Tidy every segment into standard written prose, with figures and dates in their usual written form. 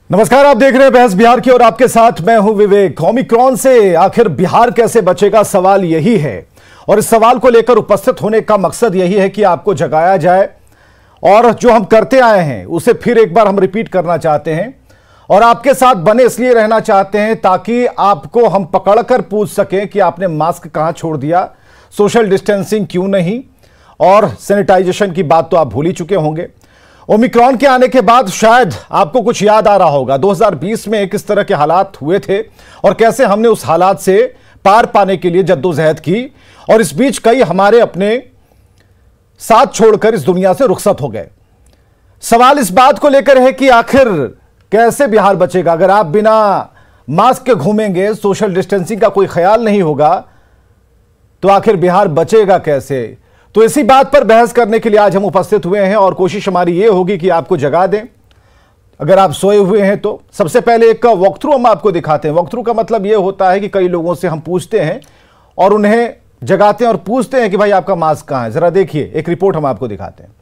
नमस्कार, आप देख रहे हैं बहस बिहार की और आपके साथ मैं हूं विवेक। ओमिक्रॉन से आखिर बिहार कैसे बचेगा, सवाल यही है और इस सवाल को लेकर उपस्थित होने का मकसद यही है कि आपको जगाया जाए और जो हम करते आए हैं उसे फिर एक बार हम रिपीट करना चाहते हैं और आपके साथ बने इसलिए रहना चाहते हैं ताकि आपको हम पकड़कर पूछ सकें कि आपने मास्क कहां छोड़ दिया, सोशल डिस्टेंसिंग क्यों नहीं, और सैनिटाइजेशन की बात तो आप भूल ही चुके होंगे। ओमिक्रॉन के आने के बाद शायद आपको कुछ याद आ रहा होगा 2020 में किस तरह के हालात हुए थे और कैसे हमने उस हालात से पार पाने के लिए जद्दोजहद की और इस बीच कई हमारे अपने साथ छोड़कर इस दुनिया से रुखसत हो गए। सवाल इस बात को लेकर है कि आखिर कैसे बिहार बचेगा। अगर आप बिना मास्क के घूमेंगे, सोशल डिस्टेंसिंग का कोई ख्याल नहीं होगा, तो आखिर बिहार बचेगा कैसे। तो इसी बात पर बहस करने के लिए आज हम उपस्थित हुए हैं और कोशिश हमारी यह होगी कि आपको जगा दें अगर आप सोए हुए हैं तो। सबसे पहले एक वॉक थ्रू हम आपको दिखाते हैं। वॉक थ्रू का मतलब यह होता है कि कई लोगों से हम पूछते हैं और उन्हें जगाते हैं और पूछते हैं कि भाई आपका मास्क कहां है। जरा देखिए, एक रिपोर्ट हम आपको दिखाते हैं।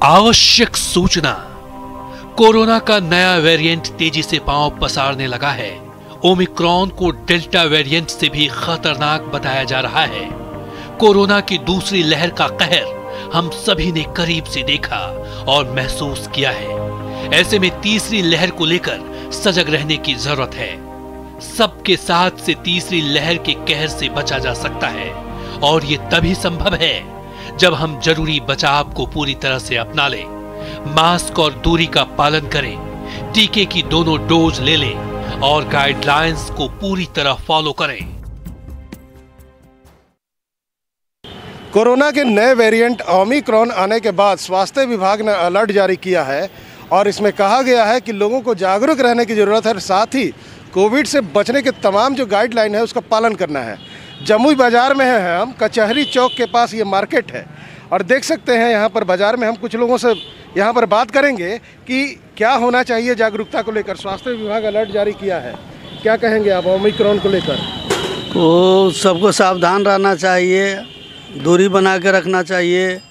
आवश्यक सूचना, कोरोना का नया वेरिएंट तेजी से पांव पसारने लगा है। ओमिक्रॉन को डेल्टा वेरिएंट से भी खतरनाक बताया जा रहा है। कोरोना की दूसरी लहर का कहर हम सभी ने करीब से देखा और महसूस किया है। ऐसे में तीसरी लहर को लेकर सजग रहने की जरूरत है। सबके साथ से तीसरी लहर के कहर से बचा जा सकता है और ये तभी संभव है जब हम जरूरी बचाव को पूरी तरह से अपना लें, मास्क और दूरी का पालन करें, टीके की दोनों डोज ले लें और गाइडलाइंस को पूरी तरह फॉलो करें। कोरोना के नए वेरिएंट ओमिक्रॉन आने के बाद स्वास्थ्य विभाग ने अलर्ट जारी किया है और इसमें कहा गया है कि लोगों को जागरूक रहने की जरूरत है, साथ ही कोविड से बचने के तमाम जो गाइडलाइन है उसका पालन करना है। जमुई बाजार में है हम, कचहरी चौक के पास ये मार्केट है और देख सकते हैं यहाँ पर बाजार में हम कुछ लोगों से यहाँ पर बात करेंगे कि क्या होना चाहिए जागरूकता को लेकर। स्वास्थ्य विभाग अलर्ट जारी किया है, क्या कहेंगे आप ओमिक्रॉन को लेकर? तो सबको सावधान रहना चाहिए, दूरी बना के रखना चाहिए,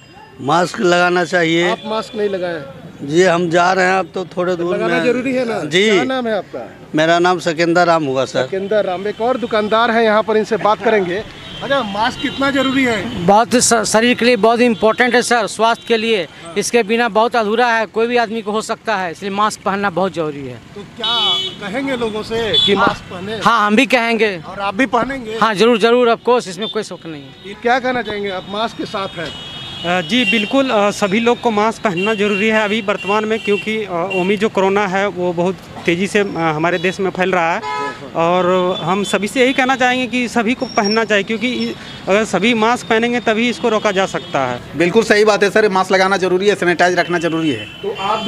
मास्क लगाना चाहिए। आप मास्क नहीं लगाए? जी हम जा रहे हैं, अब तो थोड़े दूर में लगाना जरूरी है ना। जी। क्या नाम है आपका? मेरा नाम सकेंदर राम हुआ सर। सकेंदर राम। एक और दुकानदार है यहाँ पर, इनसे बात करेंगे। अच्छा, मास्क कितना जरूरी है? बहुत शरीर के लिए बहुत इम्पोर्टेंट है सर, स्वास्थ्य के लिए। इसके बिना बहुत अधूरा है, कोई भी आदमी को हो सकता है, इसलिए मास्क पहनना बहुत जरूरी है। तो क्या कहेंगे लोगों से कि मास्क पहने? हाँ, हम भी कहेंगे। और आप भी पहनेंगे? हाँ जरूर जरूर, ऑफ कोर्स, इसमें कोई शक नहीं है। क्या कहना चाहेंगे आप, मास्क के साथ है? जी बिल्कुल, सभी लोग को मास्क पहनना जरूरी है अभी वर्तमान में, क्योंकि ओमी जो कोरोना है वो बहुत तेज़ी से हमारे देश में फैल रहा है और हम सभी से यही कहना चाहेंगे कि सभी को पहनना चाहिए, क्योंकि अगर सभी मास्क पहनेंगे तभी इसको रोका जा सकता है। बिल्कुल सही बात है सर, मास्क लगाना जरूरी है, सैनिटाइज रखना जरूरी है। तो आप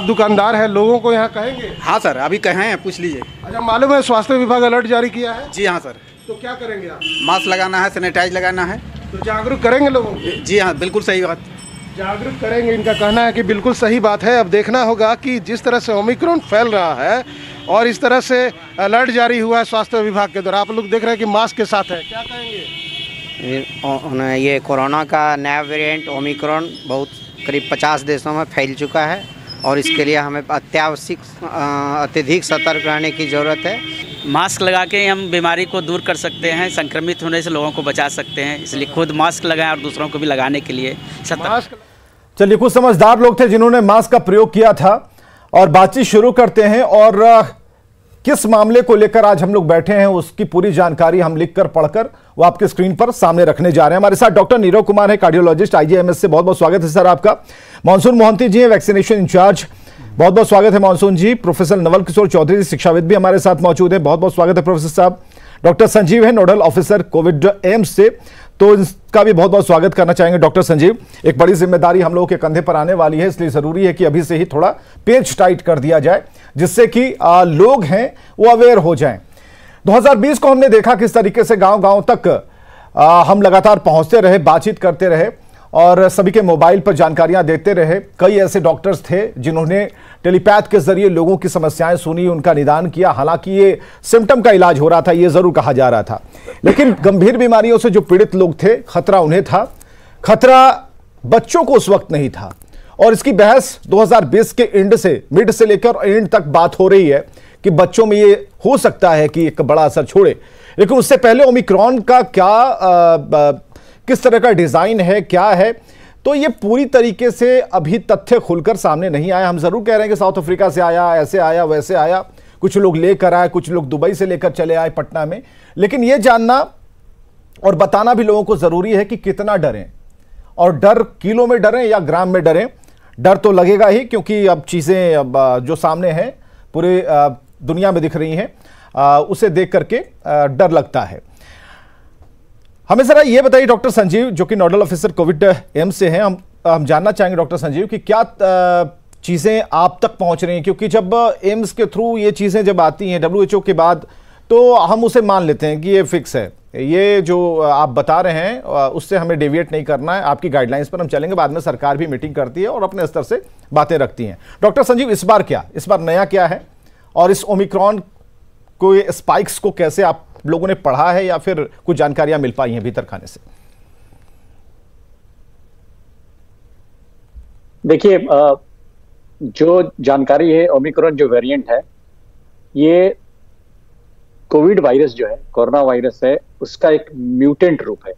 दुकानदार हैं, लोगों को यहाँ कहेंगे? हाँ सर, अभी कहे हैं, पूछ लीजिए। अच्छा, मालूम है स्वास्थ्य विभाग अलर्ट जारी किया है? जी हाँ सर। तो क्या करेंगे आप? मास्क लगाना है, सैनिटाइज लगाना है। तो जागरूक करेंगे लोगों को? जी हाँ, बिल्कुल सही बात, जागरूक करेंगे। इनका कहना है कि बिल्कुल सही बात है। अब देखना होगा कि जिस तरह से ओमिक्रॉन फैल रहा है और इस तरह से अलर्ट जारी हुआ है स्वास्थ्य विभाग के द्वारा, आप लोग देख रहे हैं कि मास्क के साथ है, क्या कहेंगे? ये कोरोना का नया वेरिएंट ओमिक्रॉन बहुत करीब 50 देशों में फैल चुका है और इसके लिए हमें अत्यधिक सतर्क रहने की ज़रूरत है। मास्क लगा के हम बीमारी को दूर कर सकते हैं, संक्रमित होने से लोगों को बचा सकते हैं, इसलिए खुद मास्क लगाएं और दूसरों को भी लगाने के लिए सतर्क। चलिए, कुछ समझदार लोग थे जिन्होंने मास्क का प्रयोग किया था और बातचीत शुरू करते हैं और किस मामले को लेकर आज हम लोग बैठे हैं उसकी पूरी जानकारी हम लिखकर पढ़कर वो आपके स्क्रीन पर सामने रखने जा रहे हैं। हमारे साथ डॉक्टर नीरव कुमार है, कार्डियोलॉजिस्ट, आईजीआईएमएस से। बहुत बहुत स्वागत है सर आपका। मानसून मोहंती जी हैं, वैक्सीनेशन इंचार्ज, बहुत बहुत स्वागत है मानसून जी। प्रोफेसर नवल किशोर चौधरी जी, शिक्षाविद भी हमारे साथ मौजूद हैं, बहुत बहुत स्वागत है प्रोफेसर साहब। डॉक्टर संजीव है, नोडल ऑफिसर कोविड एम्स से, तो इसका भी बहुत बहुत स्वागत करना चाहेंगे। डॉक्टर संजीव, एक बड़ी जिम्मेदारी हम लोगों के कंधे पर आने वाली है, इसलिए जरूरी है कि अभी से ही थोड़ा पेच टाइट कर दिया जाए जिससे कि लोग हैं वो अवेयर हो जाएं। 2020 को हमने देखा किस तरीके से गांव गांव तक हम लगातार पहुंचते रहे, बातचीत करते रहे और सभी के मोबाइल पर जानकारियां देते रहे। कई ऐसे डॉक्टर्स थे जिन्होंने टेलीपैथ के जरिए लोगों की समस्याएं सुनी, उनका निदान किया। हालांकि ये सिम्टम का इलाज हो रहा था, ये जरूर कहा जा रहा था, लेकिन गंभीर बीमारियों से जो पीड़ित लोग थे, खतरा उन्हें था, खतरा बच्चों को उस वक्त नहीं था। और इसकी बहस 2020 के मिड से लेकर एंड तक बात हो रही है कि बच्चों में ये हो सकता है कि एक बड़ा असर छोड़े। लेकिन उससे पहले ओमिक्रॉन का किस तरह का डिजाइन है, क्या है, तो ये पूरी तरीके से अभी तथ्य खुलकर सामने नहीं आया। हम जरूर कह रहे हैं कि साउथ अफ्रीका से आया, ऐसे आया, वैसे आया, कुछ लोग लेकर आए, कुछ लोग दुबई से लेकर चले आए पटना में। लेकिन ये जानना और बताना भी लोगों को जरूरी है कि कितना डरें, और डर किलो में डरें या ग्राम में डरें। डर तो लगेगा ही, क्योंकि अब चीजें जो सामने हैं पूरे दुनिया में दिख रही हैं, उसे देख करके डर लगता है। हमें जरा ये बताइए डॉक्टर संजीव, जो कि नोडल ऑफिसर कोविड एम्स से हैं, हम जानना चाहेंगे डॉक्टर संजीव कि क्या चीजें आप तक पहुंच रही हैं, क्योंकि जब एम्स के थ्रू ये चीजें जब आती हैं WHO के बाद, तो हम उसे मान लेते हैं कि ये फिक्स है, ये जो आप बता रहे हैं उससे हमें डेविएट नहीं करना है, आपकी गाइडलाइंस पर हम चलेंगे। बाद में सरकार भी मीटिंग करती है और अपने स्तर से बातें रखती हैं। डॉक्टर संजीव, इस बार नया क्या है, और इस ओमिक्रॉन को, स्पाइक्स को कैसे आप लोगों ने पढ़ा है या फिर कुछ जानकारियां मिल पाई हैं भीतर खाने से? देखिए, जो जानकारी है, ओमिक्रॉन जो वेरिएंट है, ये कोविड वायरस जो है, कोरोना वायरस है, उसका एक म्यूटेंट रूप है।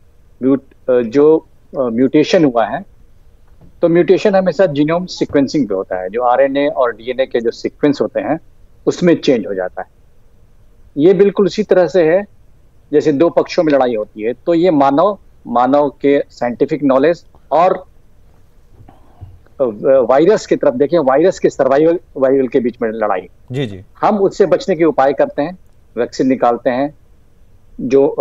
जो म्यूटेशन हुआ है, तो म्यूटेशन हमेशा जीनोम सीक्वेंसिंग पे होता है। जो RNA और DNA के जो सीक्वेंस होते हैं उसमें चेंज हो जाता है। ये बिल्कुल उसी तरह से है जैसे दो पक्षों में लड़ाई होती है। तो ये मानव के साइंटिफिक नॉलेज और वायरस की तरफ देखें, वायरस के सर्वाइवल के बीच में लड़ाई। जी। हम उससे बचने के उपाय करते हैं, वैक्सीन निकालते हैं, जो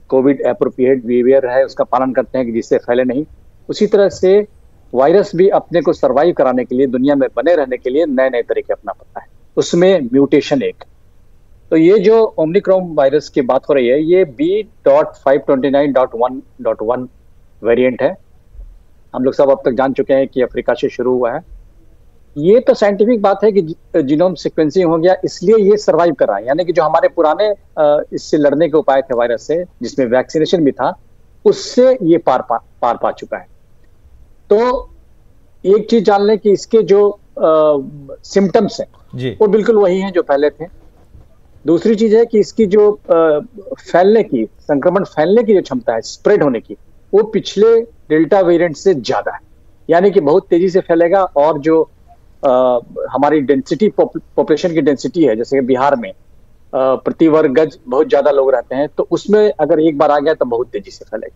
कोविड एप्रोप्रिएट बिहेवियर है उसका पालन करते हैं कि जिससे फैले नहीं। उसी तरह से वायरस भी अपने को सर्वाइव कराने के लिए, दुनिया में बने रहने के लिए नए नए तरीके अपना पड़ता है, उसमें म्यूटेशन एक। तो ये जो ओमिक्रॉन वायरस की बात हो रही है, ये B.529.1.1 वेरिएंट है। हम लोग सब अब तक जान चुके हैं कि अफ्रीका से शुरू हुआ है। ये तो साइंटिफिक बात है कि जीनोम सीक्वेंसिंग हो गया, इसलिए ये सर्वाइव कर रहा है। यानी कि जो हमारे पुराने इससे लड़ने के उपाय थे वायरस से, जिसमें वैक्सीनेशन भी था, उससे ये पार पा चुका है। तो एक चीज जान लें कि इसके जो सिम्टम्स हैं वो बिल्कुल वही हैं जो पहले थे। दूसरी चीज है कि इसकी जो संक्रमण फैलने की जो क्षमता है, स्प्रेड होने की, वो पिछले डेल्टा वेरिएंट से ज्यादा है। यानी कि बहुत तेजी से फैलेगा। और जो हमारी डेंसिटी, पॉपुलेशन की डेंसिटी है, जैसे बिहार में प्रति वर्ग गज बहुत ज्यादा लोग रहते हैं, तो उसमें अगर एक बार आ गया तो बहुत तेजी से फैलेगा।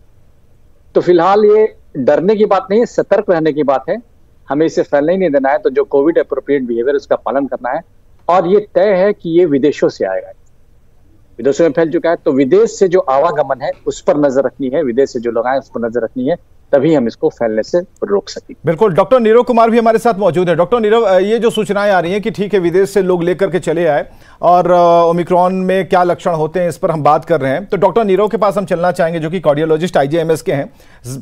तो फिलहाल ये डरने की बात नहीं है, सतर्क रहने की बात है। हमें इसे फैलने ही नहीं देना है। तो जो कोविड एप्रोप्रिएट बिहेवियर उसका पालन करना है। और ये तय है कि ये विदेशों से आएगा, विदेशों में फैल चुका है। तो विदेश से जो आवागमन है उस पर नजर रखनी है, विदेश से जो लोग आए उस पर नजर रखनी है, तभी हम इसको फैलने से रोक सकें। बिल्कुल। डॉक्टर नीरव कुमार भी हमारे साथ मौजूद है। डॉक्टर नीरव, ये जो सूचनाएं आ रही हैं कि ठीक है विदेश से लोग लेकर के चले आए और ओमिक्रॉन में क्या लक्षण होते हैं इस पर हम बात कर रहे हैं, तो डॉक्टर नीरव के पास हम चलना चाहेंगे, जो कि कार्डियोलॉजिस्ट IJMS के हैं।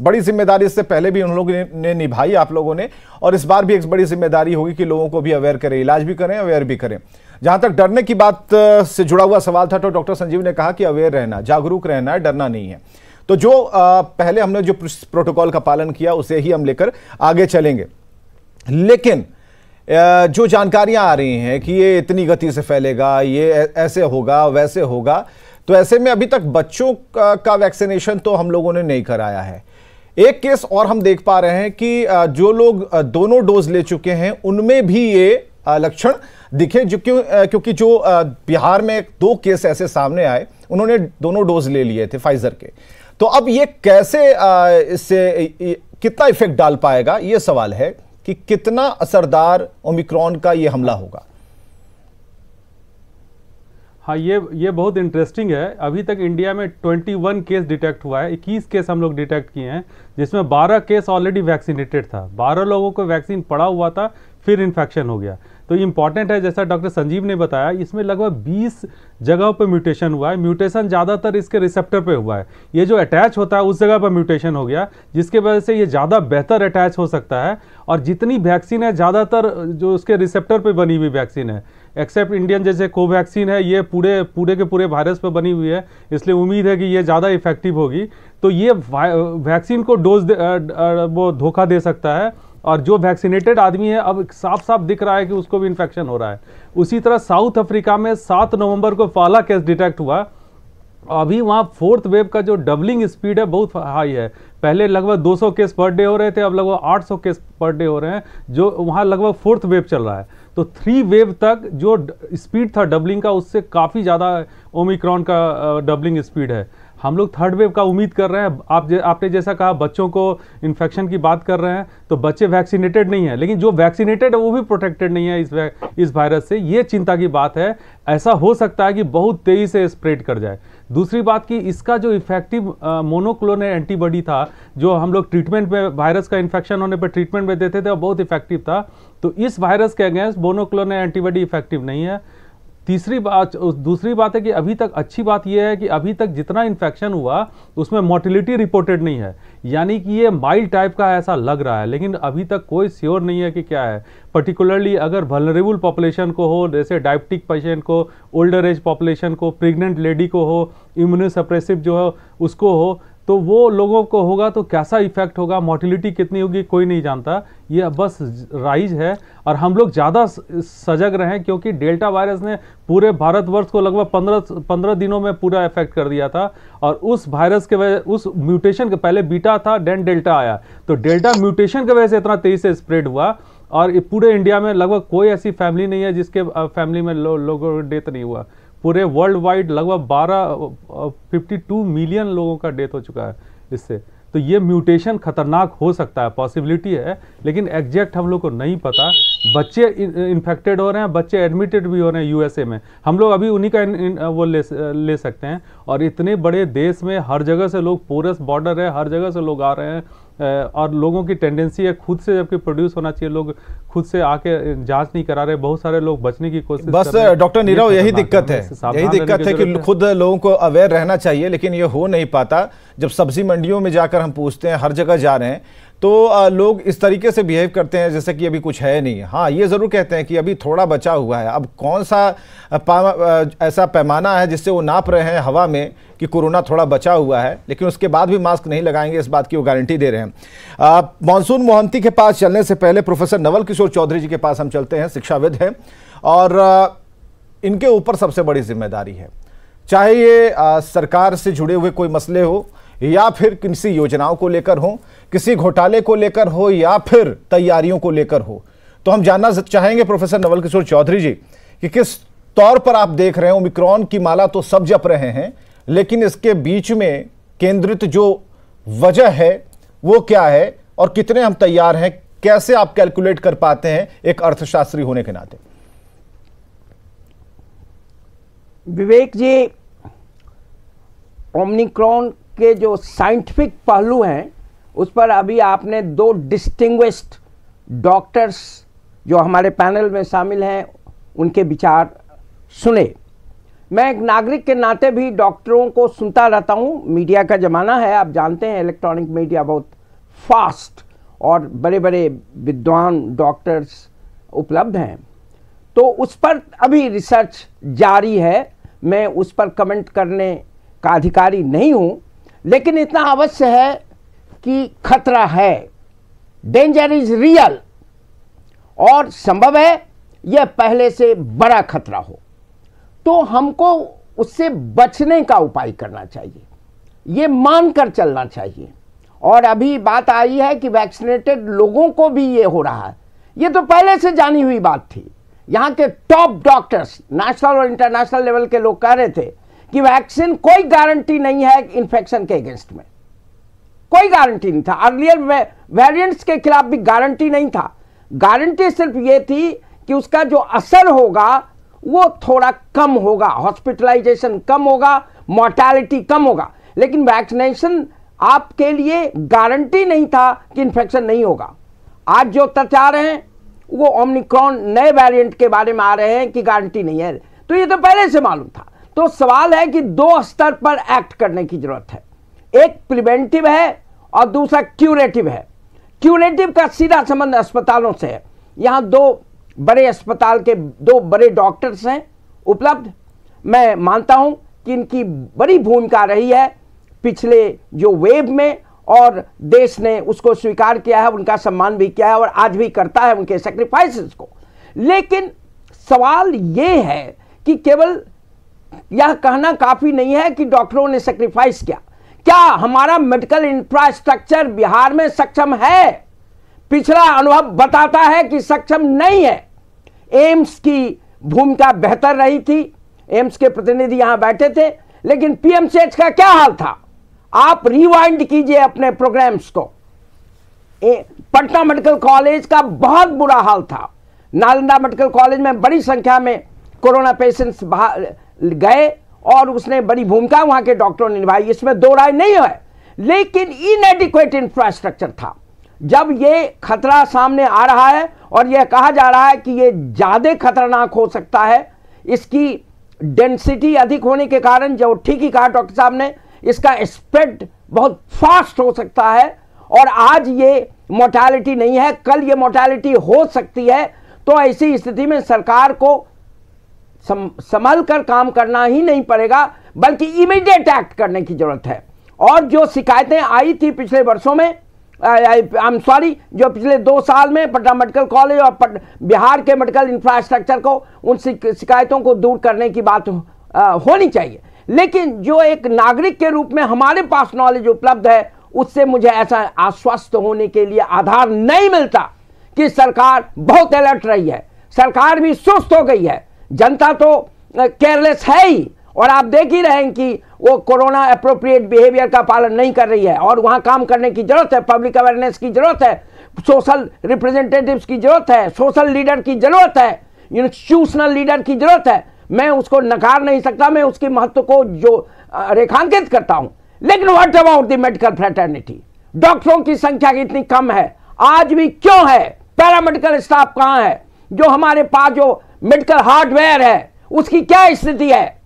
बड़ी जिम्मेदारी इससे पहले भी उन लोगों ने निभाई, आप लोगों ने, और इस बार भी एक बड़ी जिम्मेदारी होगी कि लोगों को भी अवेयर करें, इलाज भी करें, अवेयर भी करें। जहां तक डरने की बात से जुड़ा हुआ सवाल था, तो डॉक्टर संजीव ने कहा कि अवेयर रहना, जागरूक रहना है, डरना नहीं है। तो जो पहले हमने जो प्रोटोकॉल का पालन किया उसे ही हम लेकर आगे चलेंगे। लेकिन जो जानकारियां आ रही हैं कि ये इतनी गति से फैलेगा, ये ऐसे होगा, वैसे होगा, तो ऐसे में अभी तक बच्चों का वैक्सीनेशन तो हम लोगों ने नहीं कराया है। एक केस और हम देख पा रहे हैं कि जो लोग दोनों डोज ले चुके हैं उनमें भी ये लक्षण दिखे, क्योंकि जो बिहार में 2 केस ऐसे सामने आए, उन्होंने दोनों डोज ले लिए थे फाइजर के। तो अब ये कैसे इससे कितना इफेक्ट डाल पाएगा, ये सवाल है कि कितना असरदार ओमिक्रॉन का ये हमला होगा। हाँ, ये बहुत इंटरेस्टिंग है। अभी तक इंडिया में 21 केस डिटेक्ट हुआ है, 21 केस हम लोग डिटेक्ट किए हैं, जिसमें 12 केस ऑलरेडी वैक्सीनेटेड था, 12 लोगों को वैक्सीन पड़ा हुआ था, फिर इन्फेक्शन हो गया। तो इम्पॉर्टेंट है, जैसा डॉक्टर संजीव ने बताया, इसमें लगभग 20 जगहों पर म्यूटेशन हुआ है। म्यूटेशन ज़्यादातर इसके रिसेप्टर पे हुआ है, ये जो अटैच होता है उस जगह पर म्यूटेशन हो गया, जिसके वजह से ये ज़्यादा बेहतर अटैच हो सकता है। और जितनी वैक्सीन है ज़्यादातर जो उसके रिसेप्टर पे बनी हुई वैक्सीन है, एक्सेप्ट इंडियन जैसे कोवैक्सीन है, ये पूरे के पूरे वायरस पे बनी हुई है, इसलिए उम्मीद है कि ये ज़्यादा इफेक्टिव होगी। तो ये वैक्सीन को डोज वो धोखा दे सकता है, और जो वैक्सीनेटेड आदमी है अब साफ साफ दिख रहा है कि उसको भी इन्फेक्शन हो रहा है। उसी तरह साउथ अफ्रीका में 7 नवंबर को पहला केस डिटेक्ट हुआ। अभी वहाँ 4th वेव का जो डबलिंग स्पीड है बहुत हाई है। पहले लगभग 200 केस पर डे हो रहे थे, अब लगभग 800 केस पर डे हो रहे हैं, जो वहाँ लगभग 4th वेव चल रहा है। तो 3 वेव तक जो स्पीड था डबलिंग का, उससे काफ़ी ज़्यादा ओमिक्रॉन का डबलिंग स्पीड है। हम लोग 3rd वेव का उम्मीद कर रहे हैं। आपने जैसा कहा बच्चों को इन्फेक्शन की बात कर रहे हैं, तो बच्चे वैक्सीनेटेड नहीं है, लेकिन जो वैक्सीनेटेड है वो भी प्रोटेक्टेड नहीं है इस वायरस से। ये चिंता की बात है। ऐसा हो सकता है कि बहुत तेज़ी से स्प्रेड कर जाए। दूसरी बात कि इसका जो इफेक्टिव मोनोक्लोनल एंटीबॉडी था, जो हम लोग ट्रीटमेंट में वायरस का इन्फेक्शन होने पर ट्रीटमेंट में देते थे, वो बहुत इफेक्टिव था। तो इस वायरस के अगेंस्ट मोनोक्लोनल एंटीबॉडी इफेक्टिव नहीं है। दूसरी बात है कि अभी तक अच्छी बात यह है कि अभी तक जितना इन्फेक्शन हुआ उसमें मोर्टिलिटी रिपोर्टेड नहीं है, यानी कि ये माइल्ड टाइप का ऐसा लग रहा है, लेकिन अभी तक कोई श्योर नहीं है कि क्या है। पर्टिकुलरली अगर वल्नरेबल पॉपुलेशन को हो, जैसे डायबिटिक पेशेंट को, ओल्डर एज पॉपुलेशन को, प्रेग्नेंट लेडी को हो, इम्यूनोसप्रेसिव जो है उसको हो, तो वो लोगों को होगा तो कैसा इफेक्ट होगा, मोर्टिलिटी कितनी होगी, कोई नहीं जानता। ये बस राइज है, और हम लोग ज़्यादा सजग रहें, क्योंकि डेल्टा वायरस ने पूरे भारतवर्ष को लगभग 15 दिनों में पूरा इफेक्ट कर दिया था। और उस वायरस के वजह, उस म्यूटेशन के पहले बीटा था, देन डेल्टा आया, तो डेल्टा म्यूटेशन की वजह से इतना तेज़ी से स्प्रेड हुआ। और पूरे इंडिया में लगभग कोई ऐसी फैमिली नहीं है जिसके फैमिली में लोगों का डेथ नहीं हुआ। पूरे वर्ल्ड वाइड लगभग 52 मिलियन लोगों का डेथ हो चुका है इससे। तो ये म्यूटेशन खतरनाक हो सकता है, पॉसिबिलिटी है, लेकिन एग्जैक्ट हम लोग को नहीं पता। बच्चे इन्फेक्टेड हो रहे हैं, बच्चे एडमिटेड भी हो रहे हैं यूएसए में, हम लोग अभी उन्हीं का वो ले सकते हैं। और इतने बड़े देश में हर जगह से लोग, पोरस बॉर्डर है, हर जगह से लोग आ रहे हैं, और लोगों की टेंडेंसी है खुद से, जबकि प्रोड्यूस होना चाहिए, लोग खुद से आके जांच नहीं करा रहे। बहुत सारे लोग बचने की कोशिश बस कर रहे हैं। डॉक्टर नीरव, यही दिक्कत है कि खुद लोगों को अवेयर रहना चाहिए, लेकिन ये हो नहीं पाता। जब सब्जी मंडियों में जाकर हम पूछते हैं, हर जगह जा रहे हैं, तो लोग इस तरीके से बिहेव करते हैं जैसे कि अभी कुछ है नहीं। हाँ, ये ज़रूर कहते हैं कि अभी थोड़ा बचा हुआ है। अब कौन सा ऐसा पैमाना है जिससे वो नाप रहे हैं हवा में कि कोरोना थोड़ा बचा हुआ है, लेकिन उसके बाद भी मास्क नहीं लगाएंगे, इस बात की वो गारंटी दे रहे हैं। मानसून मोहंती के पास चलने से पहले प्रोफेसर नवल किशोर चौधरी जी के पास हम चलते हैं। शिक्षाविद हैं, और इनके ऊपर सबसे बड़ी जिम्मेदारी है, चाहे ये सरकार से जुड़े हुए कोई मसले हो, या फिर किसी योजनाओं को लेकर हो, किसी घोटाले को लेकर हो, या फिर तैयारियों को लेकर हो। तो हम जानना चाहेंगे प्रोफेसर नवल किशोर चौधरी जी कि किस तौर पर आप देख रहे हैं, ओमिक्रॉन की माला तो सब जप रहे हैं, लेकिन इसके बीच में केंद्रित जो वजह है वो क्या है, और कितने हम तैयार हैं, कैसे आप कैलकुलेट कर पाते हैं एक अर्थशास्त्री होने के नाते? विवेक जी, ओमिक्रॉन के जो साइंटिफिक पहलू हैं उस पर अभी आपने 2 डिस्टिंग्विश्ड डॉक्टर्स जो हमारे पैनल में शामिल हैं उनके विचार सुने। मैं एक नागरिक के नाते भी डॉक्टरों को सुनता रहता हूँ। मीडिया का ज़माना है, आप जानते हैं, इलेक्ट्रॉनिक मीडिया बहुत फास्ट, और बड़े बड़े विद्वान डॉक्टर्स उपलब्ध हैं। तो उस पर अभी रिसर्च जारी है, मैं उस पर कमेंट करने का अधिकारी नहीं हूँ, लेकिन इतना अवश्य है कि खतरा है, डेंजर इज रियल, और संभव है यह पहले से बड़ा खतरा हो। तो हमको उससे बचने का उपाय करना चाहिए, ये मानकर चलना चाहिए। और अभी बात आई है कि वैक्सीनेटेड लोगों को भी ये हो रहा है, ये तो पहले से जानी हुई बात थी। यहाँ के टॉप डॉक्टर्स, नेशनल और इंटरनेशनल लेवल के लोग कह रहे थे कि वैक्सीन कोई गारंटी नहीं है इन्फेक्शन के अगेंस्ट में, कोई गारंटी नहीं था। अर्लियर वेरिएंट्स के खिलाफ भी गारंटी नहीं था। गारंटी सिर्फ ये थी कि उसका जो असर होगा वो थोड़ा कम होगा, हॉस्पिटलाइजेशन कम होगा, मोर्टेलिटी कम होगा। लेकिन वैक्सीनेशन आपके लिए गारंटी नहीं था कि इन्फेक्शन नहीं होगा। आज जो तथ्य आ रहे हैं वो ओमिक्रॉन नए वेरिएंट के बारे में आ रहे हैं कि गारंटी नहीं है, तो ये तो पहले से मालूम था। तो सवाल है कि दो स्तर पर एक्ट करने की जरूरत है, एक प्रिवेंटिव है और दूसरा क्यूरेटिव है। क्यूरेटिव का सीधा संबंध अस्पतालों से है। यहाँ दो बड़े अस्पताल के दो बड़े डॉक्टर्स हैं उपलब्ध। मैं मानता हूं कि इनकी बड़ी भूमिका रही है पिछले जो वेव में, और देश ने उसको स्वीकार किया है, उनका सम्मान भी किया है और आज भी करता है उनके सेक्रीफाइसेस को। लेकिन सवाल ये है कि केवल यह कहना काफी नहीं है कि डॉक्टरों ने सेक्रीफाइस किया। क्या हमारा मेडिकल इंफ्रास्ट्रक्चर बिहार में सक्षम है? पिछला अनुभव बताता है कि सक्षम नहीं है। एम्स की भूमिका बेहतर रही थी, एम्स के प्रतिनिधि यहां बैठे थे, लेकिन पीएमसीएच का क्या हाल था? आप रिवाइंड कीजिए अपने प्रोग्राम्स को। पटना मेडिकल कॉलेज का बहुत बुरा हाल था। नालंदा मेडिकल कॉलेज में बड़ी संख्या में कोरोना पेशेंट्स गए और उसने बड़ी भूमिका वहां के डॉक्टरों ने निभाई, इसमें दो राय नहीं है। लेकिन इनएडिक्वेट इंफ्रास्ट्रक्चर था। जब ये खतरा सामने आ रहा है और यह कहा जा रहा है कि ये ज्यादा खतरनाक हो सकता है, इसकी डेंसिटी अधिक होने के कारण, जो ठीक ही कहा डॉक्टर साहब ने, इसका स्प्रेड बहुत फास्ट हो सकता है और आज ये मोर्टेलिटी नहीं है, कल ये मोर्टेलिटी हो सकती है। तो ऐसी स्थिति में सरकार को संभल कर काम करना ही नहीं पड़ेगा, बल्कि इमीडिएट एक्ट करने की जरूरत है। और जो शिकायतें आई थी पिछले वर्षों में, जो पिछले 2 साल में पटना मेडिकल कॉलेज और बिहार के मेडिकल इंफ्रास्ट्रक्चर को, उन शिकायतों को दूर करने की बात होनी चाहिए। लेकिन जो एक नागरिक के रूप में हमारे पास नॉलेज उपलब्ध है, उससे मुझे ऐसा आश्वस्त होने के लिए आधार नहीं मिलता कि सरकार बहुत अलर्ट रही है। सरकार भी सुस्त हो गई है, जनता तो केयरलेस है ही, और आप देख ही रहे हैं कि वो कोरोना एप्रोप्रिएट बिहेवियर का पालन नहीं कर रही है। और वहां काम करने की जरूरत है, पब्लिक अवेयरनेस की जरूरत है, सोशल रिप्रेजेंटेटिव्स की जरूरत है, सोशल लीडर की जरूरत है, इंस्टीट्यूशनल लीडर की जरूरत है। मैं उसको नकार नहीं सकता, मैं उसके महत्व को जो रेखांकित करता हूं। लेकिन what about the medical fraternity? डॉक्टरों की संख्या इतनी कम है, आज भी क्यों है? पैरामेडिकल स्टाफ कहां है? जो हमारे पास जो मेडिकल हार्डवेयर है उसकी क्या स्थिति है?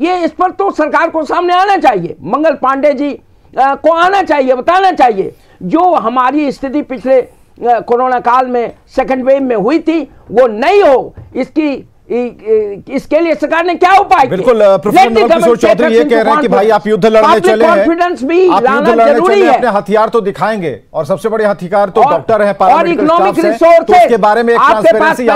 ये इस पर तो सरकार को सामने आना चाहिए। मंगल पांडे जी को आना चाहिए, बताना चाहिए। जो हमारी स्थिति पिछले कोरोना काल में सेकंड वेव में हुई थी वो नहीं हो, इसके लिए सरकार ने क्या उपाय किए? बिल्कुल, प्रोफेसर मनोज किशोर चौधरी ये कह रहे हैं कि भाई आप युद्ध लड़ने चले हैं, कॉन्फिडेंस भी लाना जरूरी है, अपने हथियार तो दिखाएंगे, और सबसे बड़े हथियार तो डॉक्टर हैं, पैरामेडिकल स्टाफ हैं, तो उसके बारे में एक ट्रांसपेरेंसी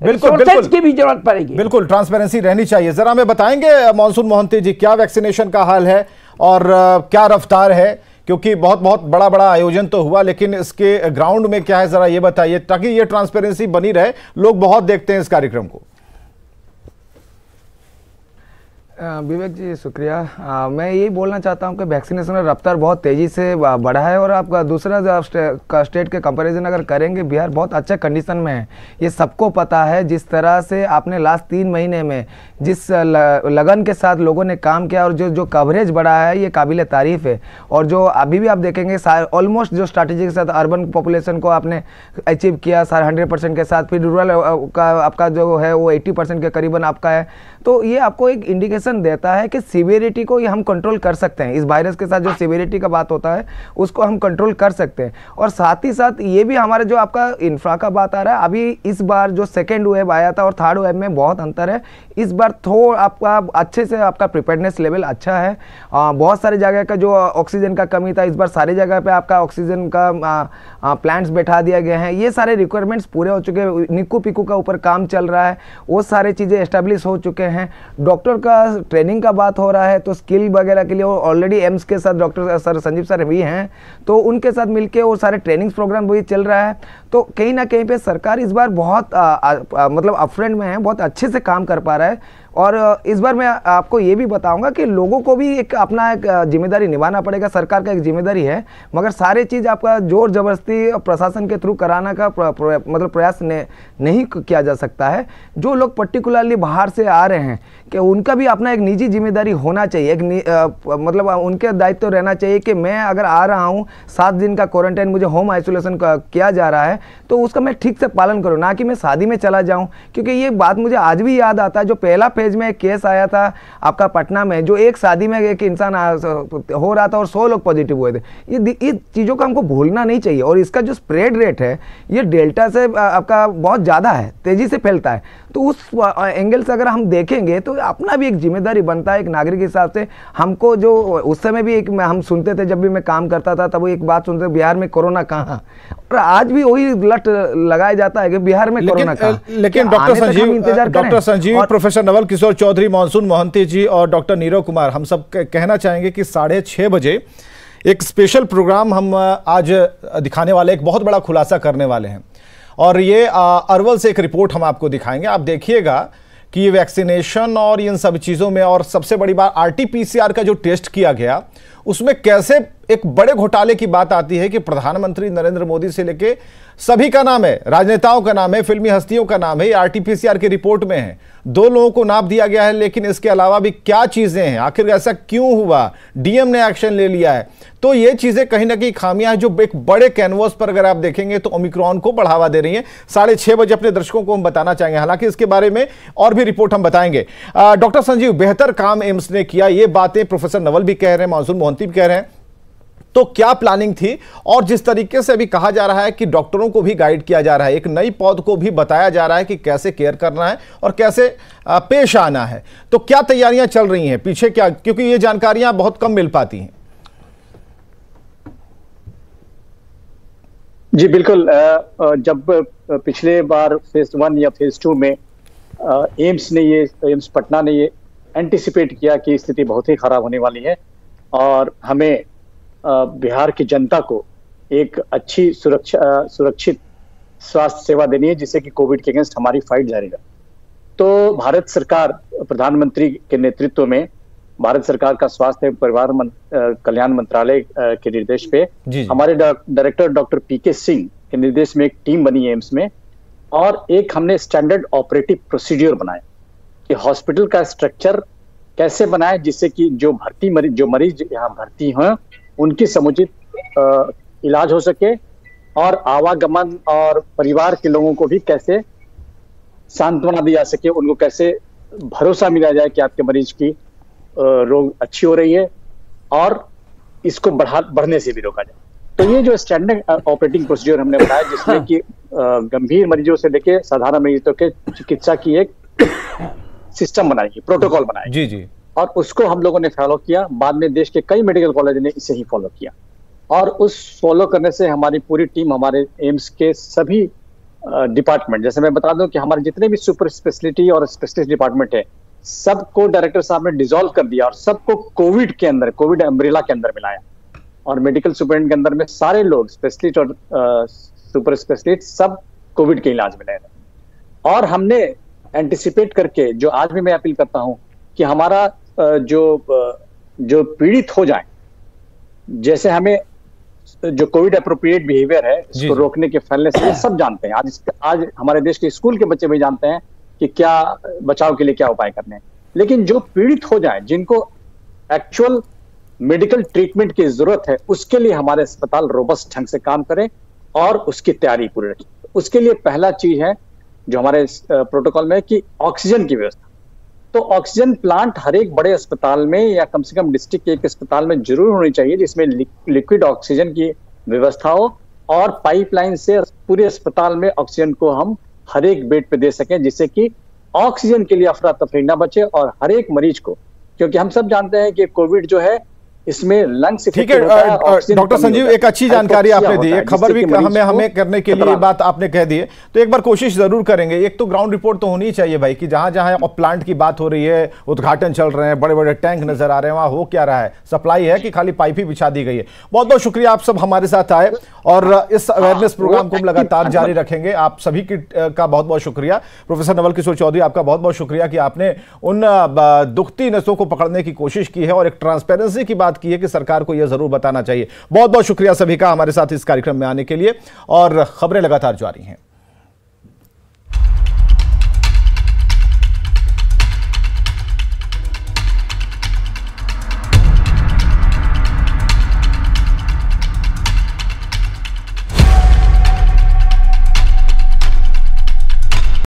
बिल्कुल की भी जरूरत पड़ेगी। बिल्कुल ट्रांसपेरेंसी रहनी चाहिए। जरा हमें बताएंगे मॉनसून मोहंती जी, क्या वैक्सीनेशन का हाल है और क्या रफ्तार है? क्योंकि बहुत बड़ा आयोजन तो हुआ, लेकिन इसके ग्राउंड में क्या है, जरा ये बताइए, ताकि ये ट्रांसपेरेंसी बनी रहे। लोग बहुत देखते हैं इस कार्यक्रम को। विवेक जी शुक्रिया। मैं यही बोलना चाहता हूं कि वैक्सीनेशन का रफ्तार बहुत तेज़ी से बढ़ा है, और आपका दूसरा स्टेट के कंपैरिजन अगर करेंगे, बिहार बहुत अच्छे कंडीशन में है। ये सबको पता है। जिस तरह से आपने लास्ट 3 महीने में जिस लगन के साथ लोगों ने काम किया और जो कवरेज बढ़ा है, ये काबिल तारीफ़ है। और जो अभी भी आप देखेंगे ऑलमोस्ट जो स्ट्रैटेजी के साथ अर्बन पॉपुलेशन को आपने अचीव किया 100% के साथ, फिर रूरल का आपका जो है वो 80% के करीबन आपका है। तो ये आपको एक इंडिकेशन देता है कि सीवियरिटी को ये हम कंट्रोल कर सकते हैं। इस वायरस के साथ जो सीवियरिटी का बात होता है उसको हम कंट्रोल कर सकते हैं। और साथ ही साथ ये भी हमारे जो आपका इंफ्रा का बात आ रहा है, अभी इस बार जो सेकेंड वेव आया था और थर्ड वेव में बहुत अंतर है। इस बार थोड़ा आपका अच्छे से आपका प्रिपेयर्डनेस लेवल अच्छा है। बहुत सारी जगह का जो ऑक्सीजन का कमी था, इस बार सारी जगह पे आपका ऑक्सीजन का प्लांट्स बैठा दिया गया है। ये सारे रिक्वायरमेंट्स पूरे हो चुके हैं। निक्कू पिक्कू का ऊपर काम चल रहा है, वो सारे चीज़ें एस्टेब्लिश हो चुके हैं। डॉक्टर का ट्रेनिंग का बात हो रहा है, तो स्किल वगैरह के लिए ऑलरेडी एम्स के साथ डॉक्टर सर संजीव सर भी हैं, तो उनके साथ मिलके वो सारे ट्रेनिंग प्रोग्राम भी चल रहा है। तो कहीं ना कहीं पे सरकार इस बार बहुत मतलब अपफ्रंट में है, बहुत अच्छे से काम कर पा रहा है। और इस बार मैं आपको ये भी बताऊंगा कि लोगों को भी एक अपना एक जिम्मेदारी निभाना पड़ेगा, सरकार का एक जिम्मेदारी है, मगर सारे चीज़ आपका जोर जबरदस्ती प्रशासन के थ्रू कराना का मतलब प्रयास नहीं किया जा सकता है। जो लोग पर्टिकुलरली बाहर से आ रहे हैं कि उनका भी अपना एक निजी जिम्मेदारी होना चाहिए, मतलब उनके दायित्व रहना चाहिए कि मैं अगर आ रहा हूँ 7 दिन का क्वारंटाइन मुझे होम आइसोलेशन किया जा रहा है तो उसका मैं ठीक से पालन करूँ, ना कि मैं शादी में चला जाऊँ। क्योंकि ये बात मुझे आज भी याद आता है, जो पहला फेज में एक केस आया था आपका पटना में, जो एक शादी में एक इंसान हो रहा था और 100 लोग पॉजिटिव हुए थे। ये चीज़ों को हमको भूलना नहीं चाहिए। और इसका जो स्प्रेड रेट है ये डेल्टा से आपका बहुत ज़्यादा है, तेज़ी से फैलता है। तो उस एंगल से अगर हम देखेंगे तो अपना भी एक जिम्मेदारी बनता है एक नागरिक के हिसाब से। हमको जो उस समय भी एक हम सुनते थे, जब भी मैं काम करता था तब वो एक बात सुनते थे, बिहार में कोरोना कहाँ, और आज भी वही लट लगाया जाता है कि बिहार में कोरोना कहाँ। लेकिन doctor Sanjeev, professor Naval Kishore Chaudhary, monsoon Mohanty जी और डॉक्टर नीरव कुमार, हम सब कहना चाहेंगे कि 6:30 बजे एक स्पेशल प्रोग्राम हम आज दिखाने वाले, एक बहुत बड़ा खुलासा करने वाले हैं। और ये अरवल से एक रिपोर्ट हम आपको दिखाएंगे। आप देखिएगा कि ये वैक्सीनेशन और इन सब चीज़ों में, और सबसे बड़ी बात RT-PCR का जो टेस्ट किया गया उसमें कैसे एक बड़े घोटाले की बात आती है कि प्रधानमंत्री नरेंद्र मोदी से लेके सभी का नाम है, राजनेताओं का नाम है, फिल्मी हस्तियों का नाम है, ये RT-PCR की रिपोर्ट में है। 2 लोगों को नाप दिया गया है, लेकिन इसके अलावा भी क्या चीजें हैं, आखिर ऐसा क्यों हुआ, डीएम ने एक्शन ले लिया है। तो ये चीजें कहीं ना कहीं खामियां हैं जो एक बड़े कैनवस पर अगर आप देखेंगे तो ओमिक्रॉन को बढ़ावा दे रही है। 6:30 बजे अपने दर्शकों को हम बताना चाहेंगे, हालांकि इसके बारे में और भी रिपोर्ट हम बताएंगे। डॉक्टर संजीव, बेहतर काम एम्स ने किया, ये बातें प्रोफेसर नवल भी कह रहे हैं, मानसून मोहंती भी कह रहे हैं। तो क्या प्लानिंग थी, और जिस तरीके से अभी कहा जा रहा है कि डॉक्टरों को भी गाइड किया जा रहा है, एक नई पौध को भी बताया जा रहा है कि कैसे केयर करना है और कैसे पेश आना है, तो क्या तैयारियां चल रही हैं पीछे, क्या, क्योंकि ये जानकारियां बहुत कम मिल पाती हैं। जी बिल्कुल, जब पिछले बार फेज 1 या फेज 2 में एम्स पटना ने ये एंटिसिपेट किया कि स्थिति बहुत ही खराब होने वाली है और हमें बिहार की जनता को एक अच्छी सुरक्षित स्वास्थ्य सेवा देनी है जिससे कि कोविड के अगेंस्ट हमारी फाइट जारी रहे। तो भारत सरकार, प्रधानमंत्री के नेतृत्व में भारत सरकार का स्वास्थ्य एवं परिवार कल्याण मंत्रालय के निर्देश पे हमारे डायरेक्टर डॉक्टर PK सिंह के निर्देश में एक टीम बनी है एम्स में, और एक हमने स्टैंडर्ड ऑपरेटिव प्रोसीड्यूर बनाया कि हॉस्पिटल का स्ट्रक्चर कैसे बनाए जिससे कि जो मरीज यहाँ भर्ती हैं उनकी समुचित इलाज हो सके, और आवागमन और परिवार के लोगों को भी कैसे सांत्वना दी जा सके, उनको कैसे भरोसा मिला जाए कि आपके मरीज की रोग अच्छी हो रही है और इसको बढ़ने से भी रोका जाए। तो ये जो स्टैंडर्ड ऑपरेटिंग प्रोसीजर हमने बनाया जिसमें कि गंभीर मरीजों से लेके साधारण मरीजों के चिकित्सा की एक सिस्टम बनाई, प्रोटोकॉल बनाया जी, और उसको हम लोगों ने फॉलो किया। बाद में देश के कई मेडिकल कॉलेज ने इसे ही फॉलो किया, और उस फॉलो करने से हमारी पूरी टीम, हमारे एम्स के सभी डिपार्टमेंट, जैसे मैं बता दूं कि हमारे जितने भी सुपर स्पेशलिटी और स्पेशलिस्ट डिपार्टमेंट है सबको डायरेक्टर साहब ने डिसॉल्व कर दिया और सबको कोविड के अंदर, कोविड अम्ब्रेला के अंदर मिलाया, और मेडिकल सुपरिटेंडेंट के अंदर में सारे लोग स्पेशलिस्ट और सुपर स्पेशलिस्ट सब कोविड के इलाज में लगे। और हमने एंटिसिपेट करके, जो आज भी मैं अपील करता हूं कि हमारा जो पीड़ित हो जाए, जैसे हमें जो कोविड अप्रोप्रिएट बिहेवियर है इसको रोकने के फैलने से सब जानते हैं। आज हमारे देश के स्कूल के बच्चे भी जानते हैं कि क्या बचाव के लिए क्या उपाय करने हैं, लेकिन जो पीड़ित हो जाए, जिनको एक्चुअल मेडिकल ट्रीटमेंट की जरूरत है, उसके लिए हमारे अस्पताल रोबस्ट ढंग से काम करें और उसकी तैयारी पूरी रखें। उसके लिए पहला चीज है जो हमारे प्रोटोकॉल में कि ऑक्सीजन की व्यवस्था। तो ऑक्सीजन प्लांट हर एक बड़े अस्पताल में या कम से कम डिस्ट्रिक्ट के एक अस्पताल में जरूर होनी चाहिए जिसमें लिक्विड ऑक्सीजन की व्यवस्था हो, और पाइपलाइन से पूरे अस्पताल में ऑक्सीजन को हम हर एक बेड पे दे सकें, जिससे कि ऑक्सीजन के लिए अफरा तफरी ना बचे और हर एक मरीज को, क्योंकि हम सब जानते हैं कि कोविड जो है इसमें लंग्स ठीक है। डॉक्टर संजीव, एक अच्छी जानकारी आपने दी, एक खबर भी हमें करने के लिए बात आपने कह दी है, तो एक बार कोशिश जरूर करेंगे। एक तो ग्राउंड रिपोर्ट तो होनी चाहिए भाई कि जहां जहां प्लांट की बात हो रही है, उद्घाटन चल रहे हैं, बड़े बड़े टैंक नजर आ रहे हैं, वहां हो क्या रहा है, सप्लाई है कि खाली पाइप ही बिछा दी गई है। बहुत बहुत शुक्रिया, आप सब हमारे साथ आए और इस अवेयरनेस प्रोग्राम को हम लगातार जारी रखेंगे। आप सभी का बहुत बहुत शुक्रिया। प्रोफेसर नवल किशोर चौधरी, आपका बहुत बहुत शुक्रिया कि आपने उन दुखती नसों को पकड़ने की कोशिश की है और एक ट्रांसपेरेंसी की बात की है कि सरकार को यह जरूर बताना चाहिए। बहुत बहुत शुक्रिया सभी का हमारे साथ इस कार्यक्रम में आने के लिए, और खबरें लगातार जारी हैं।